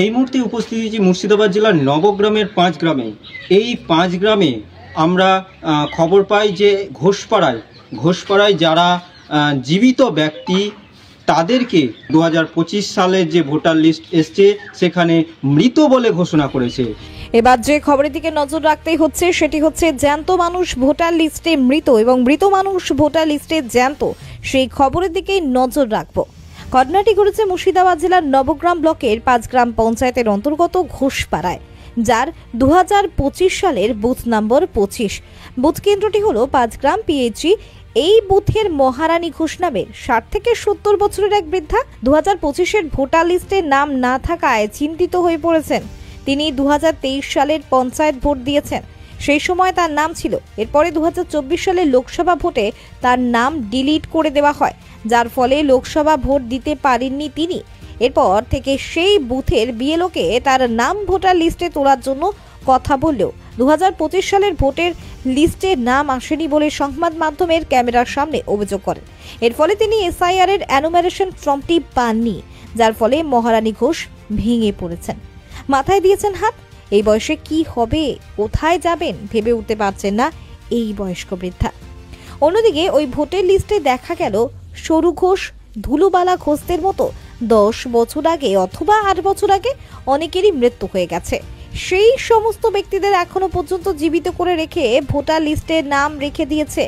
এই মুহূর্তে উপস্থিত হয়েছি মুর্শিদাবাদ জেলার নবগ্রামের 5 গ্রামে। এই 5 গ্রামে আমরা খবর পাই যে ঘোষপাড়ায় যারা জীবিত ব্যক্তি তাদেরকে 2025 সালের যে ভোটার লিস্ট এসছে সেখানে মৃত বলে ঘোষণা করেছে। এবার যে খবরের দিকে নজর রাখতেই হচ্ছে সেটি হচ্ছে জ্যান্ত মানুষ ভোটার লিস্টে মৃত এবং মৃত মানুষ ভোটার লিস্টে জ্যান্ত, সেই খবরের দিকেই নজর রাখবো। ঘটনাটি ঘটেছে মুর্শিদাবাদ জেলার নবগ্রাম ব্লকের 5 গ্রাম পঞ্চায়েতের অন্তর্গত ঘোষপাড়ায়, যার 2025 সালের বুথ নম্বর 25। বুথ কেন্দ্রটি হলো 5 গ্রাম পিএইচি। এই বুথের মহারানী ঘোষ নামের 60 থেকে 70 বছরের এক বৃদ্ধা 2025-এর ভোটার লিস্টে নাম না থাকায় চিন্তিত হয়ে পড়েছেন। তিনি 2023 সালের পঞ্চায়েত ভোট দিয়েছেন, সেই সময় তার নাম ছিল। এরপরে 2024 সালের লোকসভা ভোটে তার নাম ডিলিট করে দেওয়া হয়, যার ফলে লোকসভা ভোট দিতে পারেননি তিনি। এরপর থেকে সেই বুথের বিএলওকে তার নাম ভোটার লিস্টে তোলার জন্য কথা বললেও 2025 সালের ভোটের লিস্টে নাম আসেনি বলে সংবাদ মাধ্যমের ক্যামেরার সামনে অভিযোগ করেন। এর ফলে তিনি এসআইআর এর অ্যানুমারেশন ফর্মটি পাননি, যার ফলে মহারানী ঘোষ ভেঙে পড়েছেন, মাথায় দিয়েছেন হাত। এই বয়সে কি হবে, কোথায় যাবেন ভেবে উঠতে পারছেন না এই বয়স্ক বৃদ্ধা। অন্যদিকে ওই ভোটের লিস্টে দেখা গেল সরু ঘোষ, ধুলুবালা ঘোষদের মতো 10 বছর আগে অথবা 8 বছর আগে অনেকেরই মৃত্যু হয়ে গেছে। সেই সমস্ত ব্যক্তিদের এখনো পর্যন্ত জীবিত করে রেখে ভোটার লিস্টে নাম রেখে দিয়েছে।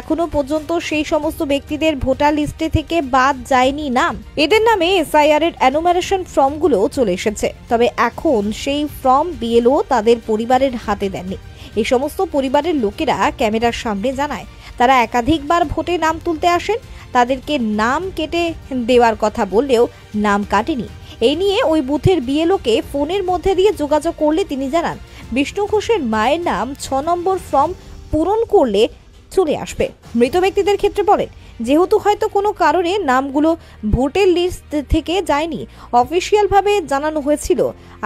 এখনো পর্যন্ত সেই সমস্ত ব্যক্তিদের ভোটার লিস্টে থেকে বাদ যায়নি নাম। এদের নামে এসআইআর এর অ্যানুমারেশন ফর্মগুলো চলে এসেছে, তবে এখন সেই ফর্ম বিএলও তাদের পরিবারের হাতে দেননি। এই সমস্ত পরিবারের লোকেরা ক্যামেরার সামনে জানায় তারা একাধিকবার ভোটে নাম তুলতে আসেন, তাদেরকে নাম কেটে দেওয়ার কথা বললেও নাম কাটেনি। এই নিয়ে ওই বুথের বিএলওকে ফোনের মধ্যে দিয়ে যোগাযোগ করলে তিনি জানান বিষ্ণু ঘোষের মায়ের নাম 6 নম্বর ফর্ম পূরণ করলে চলে আসবে। মৃত ব্যক্তিদের ক্ষেত্রে বলেন যেহেতু হয়তো কোনো কারণে নামগুলো ভোটের লিস্ট থেকে যায়নি, অফিসিয়াল ভাবে জানানো হয়েছিল,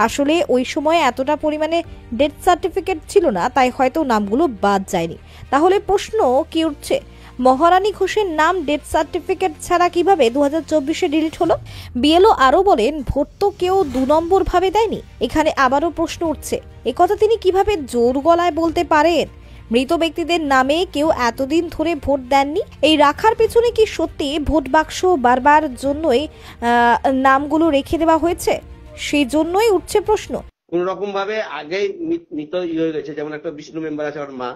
আসলে ওই সময় এতটা পরিমাণে ডেথ সার্টিফিকেট ছিল না, তাই হয়তো নামগুলো বাদ যায়নি। তাহলে প্রশ্ন কি উঠছে, মহারানী ঘোষের নাম ডেথ সার্টিফিকেট ছাড়া কিভাবে 2024-এ ডিলিট হলো? বিএলও আরো বলেন ভোট তো কেউ 2 নম্বর ভাবে দেয়নি। এখানে আবারও প্রশ্ন উঠছে, একথা তিনি কিভাবে জোর গলায় বলতে পারেন? মৃত ব্যক্তিদের নামে কেউ এতদিন ধরে ভোট দেননি, এই রাখার পেছনে কি সত্যি ভোট বাক্স বারবার জন্যই নামগুলো রেখে দেওয়া হয়েছে? সেই জন্যই উঠছে প্রশ্ন। কোন রকম ভাবে আগে মৃত হয়ে গেছে, যেমন একটা বিষ্ণু মেম্বার আছে ওর মা,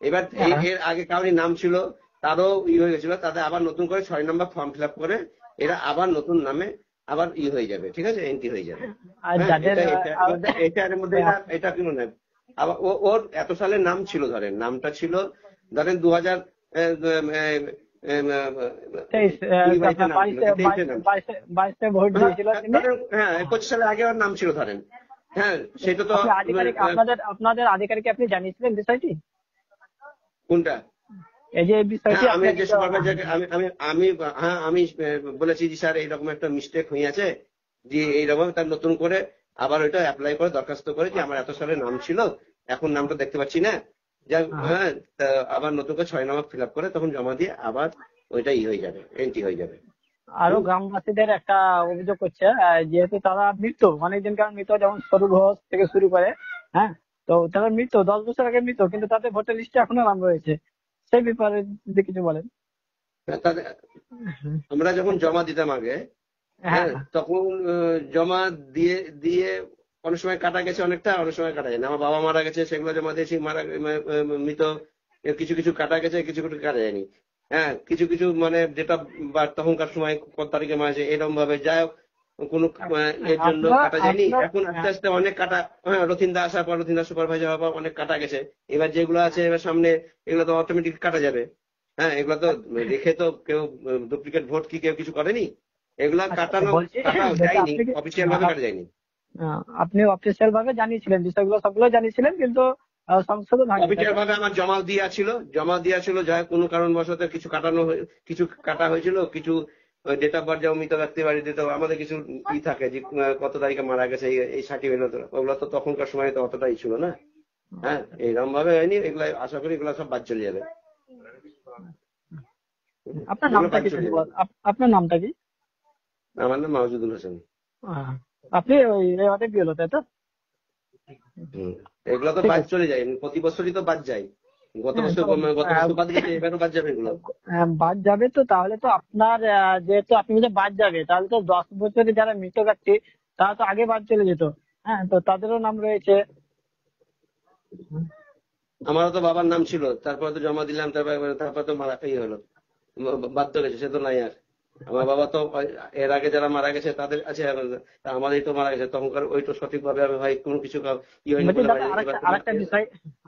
এবার এর আগে কারোর নাম ছিল তারও হয়ে গেছিল, তাদের আবার নতুন করে 6 নম্বর ফর্ম ফিল আপ করে এরা আবার নতুন নামে আবার হয়ে যাবে, ঠিক আছে, এন্ট্রি হয়ে যাবে। এটার মধ্যে এটা কি মনে হয় আবার ওর এত সালের নাম ছিল, ধরেন নামটা ছিল ধরেন 2000 25 সালে আগে ওর নাম ছিল ধরেন। হ্যাঁ, সেটা তো আপনাদের আধিকারিক আপনি জানিয়েছিলেন বিষয়টি? কোনটা? এই যে বিষয়টি আমি যে সুপারভাইজারকে আমি বলেছি যে স্যার এইরকম একটা মিস্টেক হয়ে আছে, যে এইরকম তার নতুন করে আবার ওইটা অ্যাপ্লাই করে দরখাস্ত করে যে আমার এত সালের নাম ছিল, এখন নামটা দেখতে পাচ্ছি না, হ্যাঁ আবার নতুন করে 6 নম্বর ফিল আপ করে তখন জমা দিয়ে আবার ওইটা হয়ে যাবে, এন্ট্রি হয়ে যাবে। আরো গ্রামবাসীদের একটা অভিযোগ করছে, যেহেতু তারা মৃত অনেকদিন কারণ মৃত, যেমন সরু ঘোষ থেকে শুরু করে, হ্যাঁ, তো তারা মৃত 10 বছর আগে মৃত, কিন্তু তাদের ভোটার লিস্টে এখনো নাম রয়েছে, সেই ব্যাপারে যদি কিছু বলেন। আমরা যখন জমা দিতাম আগে, হ্যাঁ, তখন জমা দিয়ে অনেক সময় কাটা গেছে, অনেক সময় কাটা যায় না। আমার বাবা মারা গেছে, সেগুলো জমা দিয়েছি, মৃত কিছু কিছু কাটা গেছে, কিছু কিছু কাটা যায়নি। হ্যাঁ, কিছু কিছু মানে যেটা তখনকার সময় কত তারিখে মারা যায় এরকম ভাবে, যাই হোক কোনো এর জন্য কাটা যায়নি। এখন আস্তে আস্তে অনেক কাটা, হ্যাঁ, রথিন্দা আসার পর, রথিন্দা সুপারভাইজার হওয়ার পর অনেক কাটা গেছে। এবার যেগুলো আছে এবার সামনে এগুলো তো অটোমেটিক কাটা যাবে। হ্যাঁ, এগুলো তো রেখে তো কেউ ডুপ্লিকেট ভোট কি কেউ কিছু করেনি, এগুলা কাটা যায়নি, অফিসিয়াল ভাবে কাটা যায়নি। আপনি অফিসিয়াল ভাবে জানিয়েছিলেন বিষয়গুলো, সবগুলো জানিয়েছিলেন, কিন্তু সংশোধন অফিসিয়াল ভাবে আমার জমা দেওয়া ছিল, যা কোনো কারণবশত কিছু কাটা হয়েছিল, কিছু ডেট অফ বার্থ যেমন মৃত ব্যক্তি বাড়ি দিতে আমাদের কিছু থাকে যে কত তারিখে মারা গেছে এই সার্টিফিকেট, ওগুলো তো তখনকার সময় তো অতটাই ছিল না। হ্যাঁ, এইরকম ভাবে হয়নি, এগুলো আশা করি এগুলো সব বাদ চলে যাবে। আপনার নামটা কি? আমার নাম মাহজুদুল হোসেন। আপনি ওই অনেক বিয়ে হলো তাই তো? এগুলো তো বাদ চলে যায়, প্রতি বছরই তো বাদ যায়। গত বছর বাদ গেছে, এবারও বাদ যাবে এগুলো। বাদ যাবে তো, তাহলে তো আপনার যেহেতু আপনি যদি বাদ যাবে, তাহলে তো 10 বছরে যারা মৃত ব্যক্তি তারা তো আগে বাদ চলে যেত। হ্যাঁ, তো তাদেরও নাম রয়েছে। আমারও তো বাবার নাম ছিল, তারপর তো জমা দিলাম, তারপর তো মারা হলো, বাদ তো গেছে, সে তো নাই আর। আমার বাবা তো এর আগে যারা মারা গেছে তাদের আছে, আমাদের তো মারা গেছে, তখনকার ওই তো সঠিকভাবে আমি ভাই কোনো কিছু হয়নি বলে ভাই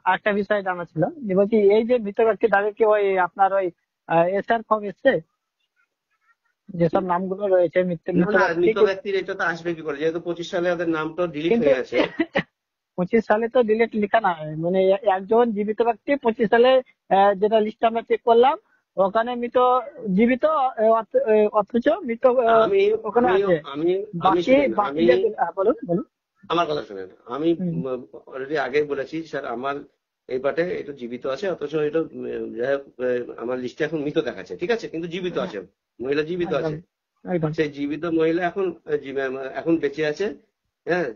আরেকটা বিষয় জানা ছিল যে, বলছি এই যে মৃত ব্যক্তি তাদেরকে ওই আপনার ওই এসআর ফর্ম এসছে, যেসব নামগুলো রয়েছে মৃত ব্যক্তির, এটা তো আসবে কি করে, যেহেতু 25 সালে ওদের নাম তো ডিলিট হয়ে গেছে। 25 সালে তো ডিলেট লেখা না, মানে একজন জীবিত ব্যক্তি 25 সালে যেটা লিস্ট আমরা চেক করলাম, ওখানে মৃত জীবিত অথচ মৃত ওখানে আছে। বলুন বলুন। আমার কথা শুনেন, আমি অলরেডি আগে বলেছি স্যার, আমার এই পাটে এটা জীবিত আছে, অথচ এটা আমার লিস্টে এখন মৃত দেখাচ্ছে, ঠিক আছে, কিন্তু জীবিত আছে, মহিলা জীবিত আছে। সেই জীবিত মহিলা এখন বেঁচে আছে। হ্যাঁ,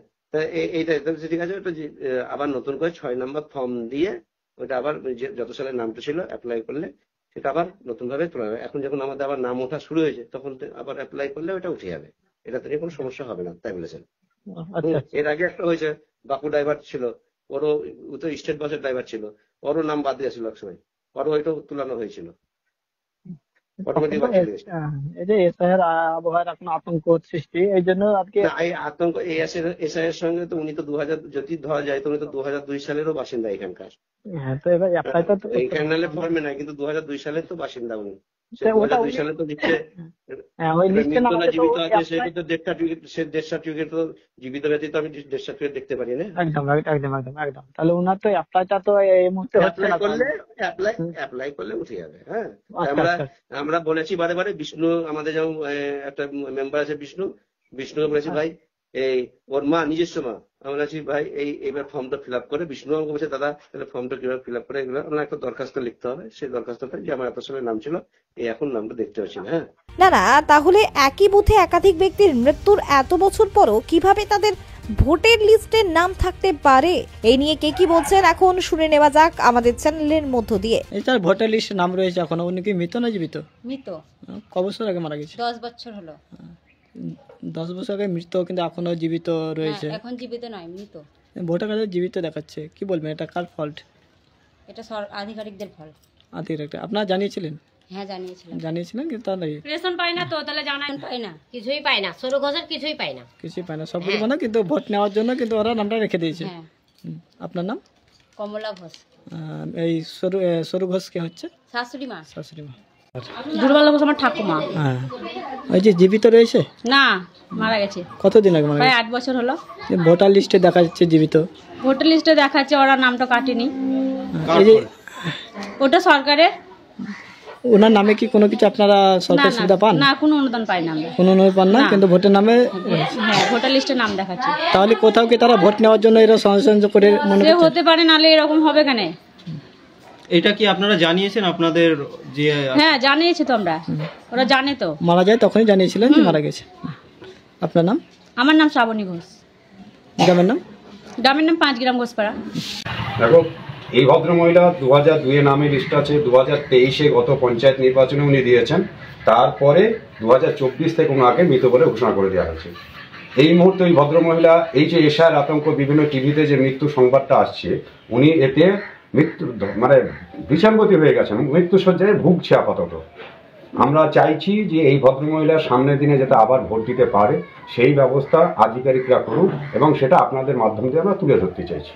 এইটা ঠিক আছে, ওটা আবার নতুন করে 6 নম্বর ফর্ম দিয়ে ওটা আবার যত সালের নামটা ছিল অ্যাপ্লাই করলে সেটা আবার নতুন ভাবে তোলা হবে। এখন যখন আমাদের আবার নাম ওঠা শুরু হয়েছে, তখন আবার অ্যাপ্লাই করলে ওটা উঠে যাবে, এটাতে নিয়ে কোনো সমস্যা হবে না, তাই বলেছেন। এর আগে একটা হয়েছে, বাকু ড্রাইভার ছিল, ওরও তো স্টেট বাসের ড্রাইভার ছিল, ওরও নাম বাদ দিয়েছিল এক সময়, ওরও ওইটাও তুলানো হয়েছিল। এই যে এসআইয়ের আবহাওয়ার এখন আতঙ্ক সৃষ্টি, এই জন্য আজকে এই আতঙ্ক এসআইয়ের সঙ্গে তো উনি তো 2000 যদি ধরা যায় তো উনি তো 2002 সালেরও বাসিন্দা এখানকার। হ্যাঁ, তো এবার অ্যাপ্লাই তো এইখানে ফর্মে নাই, কিন্তু 2002 সালের তো বাসিন্দা উনি। 2002 সালে তো দিচ্ছে জীবিত আছে, সেটা তো ডেথ সার্টিফিকেট, সে ডেথ সার্টিফিকেট তো জীবিত ব্যতীত আমি ডেথ সার্টিফিকেট দেখতে পারি না। একদম একদম একদম একদম। তাহলে ওনার তো অ্যাপ্লাইটা তো এই মুহূর্তে হচ্ছে না, অ্যাপ্লাই করলে উঠে যাবে। হ্যাঁ, আমরা বলেছি বারে বারে, বিষ্ণু আমাদের যেমন একটা মেম্বার আছে বিষ্ণুকে বলেছি ভাই, এই ওর মা নিজস্ব মা, আমরা বলেছি ভাই এইবার ফর্মটা ফিল আপ করে, বিষ্ণু আমাকে বলছে দাদা তাহলে ফর্মটা কিভাবে ফিল আপ করে, এগুলো আমরা একটা দরখাস্ত লিখতে হবে, সেই দরখাস্তটা যে আমার এত সালের নাম ছিল, এই এখন নামটা দেখতে পাচ্ছি না। হ্যাঁ না, তাহলে একই বুথে একাধিক ব্যক্তির মৃত্যুর এত বছর পরও কিভাবে তাদের ভোটের লিস্টের নাম থাকতে পারে, এই নিয়ে কে কি বলছেন এখন শুনে নেওয়া যাক আমাদের চ্যানেলের মধ্য দিয়ে। এটার ভোটার লিস্টে নাম রয়েছে এখনো। উনি কি মৃত না জীবিত? মৃত। ক বছর আগে মারা গেছে? 10 বছর হলো। 10 বছর আগে মৃত, কিন্তু এখনো জীবিত রয়েছে। এখন জীবিত নয়, মৃত। ভোটার কার্ডে জীবিত দেখাচ্ছে, কি বলবেন, এটা কার ফল্ট? এটা আধিকারিকদের ফল। আধিকারিক আপনারা জানিয়েছিলেন? হ্যাঁ, জানিয়েছিলেন, কিন্তু তার নাই, রেশন পাই না তো, তাহলে জানাই পাই না, কিছুই পাই না, সরু ঘোষের কিছুই পাই না, কিছুই পায় না, সব কিছু মানে, কিন্তু ভোট নেওয়ার জন্য কিন্তু ওরা নামটা রেখে দিয়েছে। হ্যাঁ। আপনার নাম? কমলা ঘোষ। এই সরু ঘোষ কে হচ্ছে? শাশুড়ি মা। শাশুড়ি মা। দুর্বলা ঘোষ আমার ঠাকুমা। হ্যাঁ, ওই যে জীবিত রয়েছে না, মারা গেছে। কতদিন আগে মারা গেছে? প্রায় 8 বছর হলো। ভোটার লিস্টে দেখা যাচ্ছে জীবিত। ভোটার লিস্টে দেখাচ্ছে ওরা নামটা কাটেনি। এই যে ওটা সরকারের। ওনার নামে কি কোনো কিছু আপনারা সরকারি সুবিধা পান? না, কোনো অনুদান পাই না আমরা। কোনো অনুদান পান না, কিন্তু ভোটের নামে? হ্যাঁ, ভোটার লিস্টে নাম দেখাচ্ছে। তাহলে কোথাও কি তারা ভোট নেওয়ার জন্য এরা সংশোধন করে মনে করছে? হতে পারে, নালে এরকম হবে কেন? এটা কি আপনারা জানিয়েছেন আপনাদের যে? হ্যাঁ, জানিয়েছি তো আমরা, ওরা জানে তো। মারা যায় তখনই জানিয়েছিলেন যে মারা গেছে। আপনার নাম? আমার নাম শ্রাবণী ঘোষ। গ্রামের নাম? গ্রামের নাম 5 গ্রাম ঘোষপাড়া। দেখো, এই ভদ্রমহিলা 2002 নামে লিস্ট আছে, 2023 গত পঞ্চায়েত নির্বাচনে উনি দিয়েছেন, তারপরে 2024 থেকে ওনাকে মৃত বলে ঘোষণা করে দেওয়া হয়েছে। এই মুহূর্তে ওই ভদ্রমহিলা, এই যে এশার আতঙ্ক, বিভিন্ন টিভিতে যে মৃত্যু সংবাদটা আসছে, উনি এতে মৃত্যু মানে বিছানগতি হয়ে গেছেন, মৃত্যুসজ্জায় ভুগছে আপাতত। আমরা চাইছি যে এই ভদ্রমহিলার সামনের দিনে যাতে আবার ভোট দিতে পারে, সেই ব্যবস্থা আধিকারিকরা করুক, এবং সেটা আপনাদের মাধ্যম দিয়ে আমরা তুলে ধরতে চাইছি।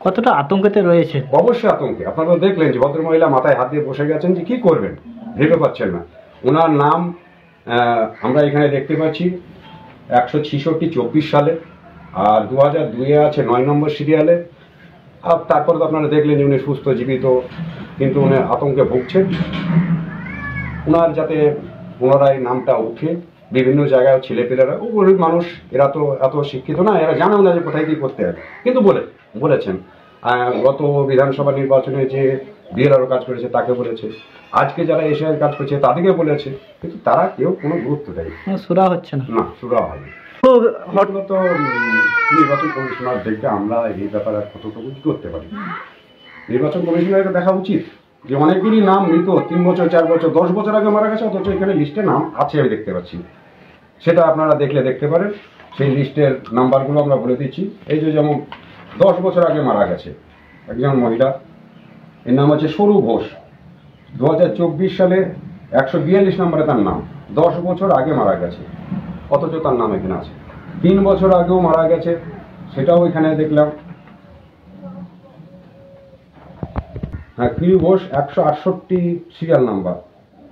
কতটা আতঙ্কতে রয়েছে? অবশ্যই আতঙ্কে। আপনারা দেখলেন যে ভদ্রমহিলা মাথায় হাত দিয়ে বসে গেছেন, যে কি করবেন ভেবে পাচ্ছেন না। ওনার নাম আমরা এখানে দেখতে পাচ্ছি 166 24 সালে, আর 2002 আছে 9 নম্বর সিরিয়ালে। আর তারপর তো আপনারা দেখলেন যে উনি সুস্থ জীবিত, কিন্তু উনি আতঙ্কে ভুগছেন। ওনার যাতে পুনরায় নামটা উঠে, বিভিন্ন জায়গায় ছেলেপেলেরা, গরিব মানুষ, এরা তো এত শিক্ষিত না, এরা জানেও না যে কোথায় কি করতে হবে, কিন্তু বলেছেন। গত বিধানসভা নির্বাচনে যে বিএলআরও কাজ করেছে তাকে বলেছে, আজকে যারা এশিয়ার কাজ করছে তাদেরকে বলেছে, কিন্তু তারা কেউ কোনো গুরুত্ব দেয় সুরা হচ্ছে না। সুরা হবে। এগুলো তো নির্বাচন কমিশনার দেখবে, আমরা এই ব্যাপারে কতটুকু কি করতে পারি। নির্বাচন কমিশনারকে দেখা উচিত যে অনেকগুলি নাম মৃত 3 বছর 4 বছর 10 বছর আগে মারা গেছে, অথচ এখানে লিস্টে নাম আছে আমি দেখতে পাচ্ছি। সেটা আপনারা দেখলে দেখতে পারেন, সেই লিস্টের নাম্বারগুলো আমরা বলে দিচ্ছি। এই যে যেমন 10 বছর আগে মারা গেছে একজন মহিলা, এর নাম হচ্ছে সরু ঘোষ। 2024 সালে 142 নম্বরে তার নাম, 10 বছর আগে মারা গেছে, অথচ তার নাম এখানে আছে। 3 বছর আগেও মারা গেছে, সেটাও এখানে দেখলাম। হ্যাঁ, কিউ ঘোষ 168 সিরিয়াল নাম্বার,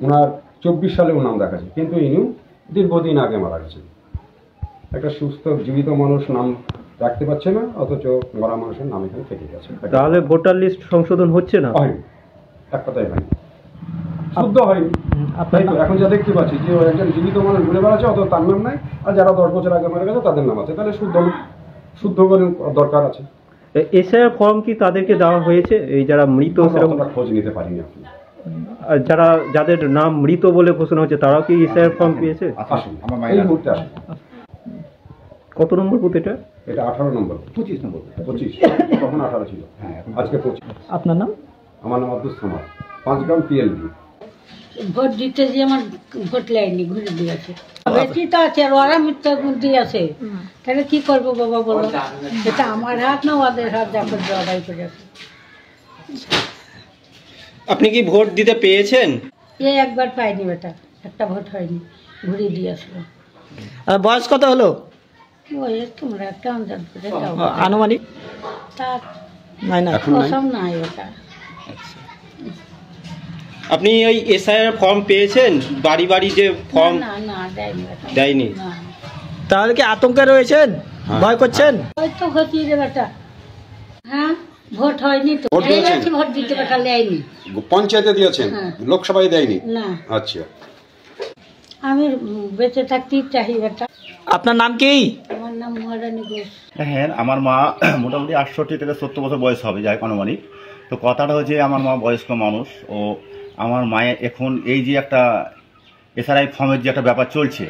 ওনার 24 সালেও নাম দেখাচ্ছে, কিন্তু ইনিও দীর্ঘদিন আগে মারা গেছেন। একটা সুস্থ জীবিত মানুষ নাম রাখতে পারছে না, অথচ মরা মানুষের নাম এখানে থেকে গেছে। তাহলে ভোটার লিস্ট সংশোধন হচ্ছে না? হয়নি, এক কথাই হয়নি, শুদ্ধ হয়নি। তাই তো এখন যা দেখতে পাচ্ছি যে একজন জীবিত মানুষ ঘুরে বেড়াচ্ছে, অত তার নাম নাই, আর যারা 10 বছর আগে মারা গেছে তাদের নাম আছে। তাহলে শুদ্ধ করে দরকার আছে। এসআইআর ফর্ম কি তাদেরকে দেওয়া হয়েছে, এই যারা মৃত? সেরকম খোঁজ নিতে পারিনি আপনি। যাদের নাম মৃত বলে ঘোষণা হচ্ছে তারাও কি এসআইআর ফর্ম পেয়েছে? আসুন, এই মুহূর্তে আসুন। কত নম্বর বুথ এটা? এটা 18 নম্বর। 25 নম্বর। 25, তখন 18 ছিল, আজকে 25। আপনার নাম? আমার নাম আব্দুল সামাদ, 5 গ্রাম পিএলডি। ভোট দিতে যে আমার ভোট লাইনি ঘুরে দিয়েছে, বেশি তো আছে আর ওরা মিথ্যা দিয়েছে, তাহলে কি করবো বাবা বলো? এটা আমার হাত না ওদের হাত, দেখো জবাই করেছে। আপনি কি ভোট দিতে পেয়েছেন? এই একবার পাইনি বেটা, একটা ভোট হয়নি, ঘুরিয়ে দিয়ে আসলো। বয়স কত হলো ওই তোমরা একটা আন্দাজ করে যাও, আনুমানিক? তার নাই না, কসম নাই ওটা। আপনি ওই এসআইআর ফর্ম পেয়েছেন? বাড়ি বাড়ি যে ফর্ম না না দেয়নি বেটা, দেয়নি? না। তাহলে কি আতঙ্কে রয়েছেন, ভয় করছেন? ওই তো হচ্ছি রে বেটা, হ্যাঁ ভোট হয়নি তো, ভোট দিয়েছেন? এই ভোট দিতে বেটা লেয়নি। পঞ্চায়েতে দিয়েছেন, লোকসভায় দেয়নি? না, আচ্ছা, আমি বেঁচে থাকতেই চাই বেটা। আপনার নাম কি? আমার নাম মহারানী ঘোষ। হ্যাঁ, আমার মা মোটামুটি 68 থেকে 70 বছর বয়স হবে, যাই আনুমানিক। তো কথাটা হচ্ছে আমার মা বয়স্ক মানুষ, ও আমার মায়ের এখন এই যে একটা এসআরআই ফর্মের যে একটা ব্যাপার চলছে,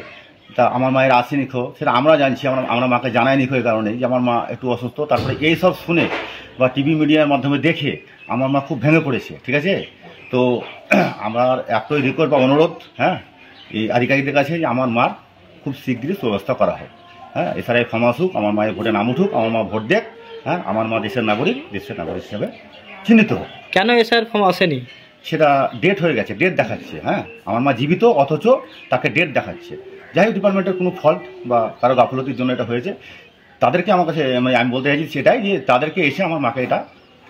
তা আমার মায়ের আসেনি খো, সেটা আমরা জানছি, আমরা মাকে জানাইনি খো, এই কারণে যে আমার মা একটু অসুস্থ। তারপরে এই সব শুনে বা টিভি মিডিয়ার মাধ্যমে দেখে আমার মা খুব ভেঙে পড়েছে, ঠিক আছে? তো আমার একটাই রিকোয়েস্ট বা অনুরোধ, হ্যাঁ, এই আধিকারিকদের কাছে যে আমার মার খুব শীঘ্রই সুব্যবস্থা করা হোক। হ্যাঁ, এসআরআই ফর্ম আসুক, আমার মায়ের ভোটে নাম উঠুক, আমার মা ভোট দেখ, হ্যাঁ, আমার মা দেশের নাগরিক হিসেবে চিহ্নিত হোক। কেন এসআইআর ফর্ম আসেনি? সেটা ডেট হয়ে গেছে, ডেট দেখাচ্ছে। হ্যাঁ, আমার মা জীবিত, অথচ তাকে ডেট দেখাচ্ছে। যাই হোক, ডিপার্টমেন্টের কোনো ফল্ট বা কারো গাফলতির জন্য এটা হয়েছে। তাদেরকে আমার কাছে আমি বলতে চাইছি সেটাই, যে তাদেরকে এসে আমার মাকে এটা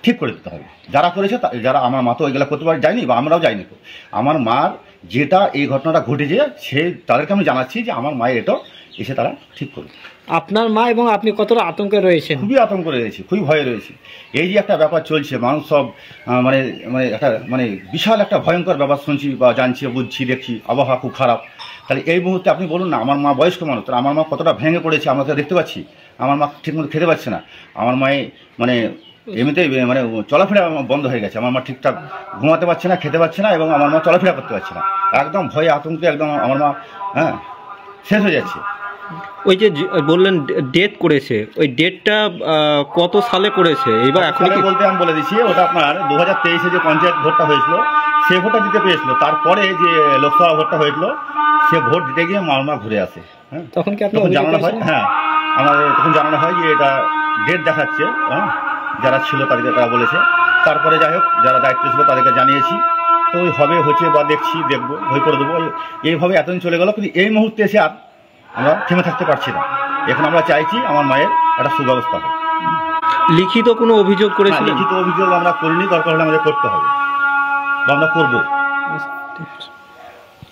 ঠিক করে দিতে হবে। যারা করেছে, যারা আমার মা তো ওইগুলো করতে পারে যায়নি, বা আমরাও যাইনি। আমার মার যেটা এই ঘটনাটা ঘটেছে, তাদেরকে আমি জানাচ্ছি যে আমার মায়ের এটা এসে তারা ঠিক করবে। আপনার মা এবং আপনি কতটা আতঙ্কে রয়েছেন? খুবই আতঙ্ক রয়েছে, খুবই ভয়ে রয়েছে। এই যে একটা ব্যাপার চলছে, মানুষ সব মানে একটা বিশাল একটা ভয়ঙ্কর ব্যাপার শুনছি বা জানছি, বুঝছি, দেখছি, আবহাওয়া খুব খারাপ। তাহলে এই মুহূর্তে আপনি বলুন না, আমার মা বয়স্ক মানুষ, তাহলে আমার মা কতটা ভেঙে পড়েছে আমরা তো দেখতে পাচ্ছি। আমার মা ঠিকমতো খেতে পাচ্ছে না, আমার মায়ের এমনিতেই চলাফেরা বন্ধ হয়ে গেছে। আমার মা ঠিকঠাক ঘুমাতে পারছে না, খেতে পারছে না, এবং আমার মা চলাফেরা করতে পারছে না। একদম ভয়ে আতঙ্কে একদম আমার মা শেষ হয়ে যাচ্ছে। ওই যে বললেন ডেট করেছে, ওই ডেটটা কত সালে করেছে? এবার এখন বলতে আমি বলে দিচ্ছি, ওটা আপনার 2023-এ যে পঞ্চায়েত ভোটটা হয়েছিল, সে ভোটটা দিতে পেরেছিল। তারপরে যে লোকসভা ভোটটা হয়েছিল, সে ভোট দিতে গিয়ে মা ঘুরে আসে। হ্যাঁ, তখন কি আপনি জানানো হয়? হ্যাঁ, আমাদের তখন জানানো হয় যে এটা ডেট দেখাচ্ছে। হ্যাঁ, যারা ছিল তাদেরকে তারা বলেছে। তারপরে যাই হোক, যারা দায়িত্ব ছিল তাদেরকে জানিয়েছি। তো ওই হবে, হচ্ছে বা দেখবো, বই করে দেবো, এইভাবে এতদিন চলে গেল। কিন্তু এই মুহূর্তে এসে আর আমরা থেমে থাকতে পারছি না। এখন আমরা চাইছি আমার মায়ের একটা সুব্যবস্থা হোক। লিখিত কোনো অভিযোগ করেছি? লিখিত অভিযোগ আমরা করিনি, দরকার হলে আমাদের করতে হবে বা আমরা করবো।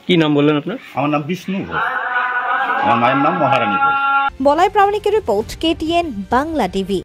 কি নাম বললেন আপনার? আমার নাম বিষ্ণু ঘোষ, আমার মায়ের নাম মহারানী ঘোষ। বলাই প্রামাণিকের রিপোর্ট, KTN বাংলা টিভি।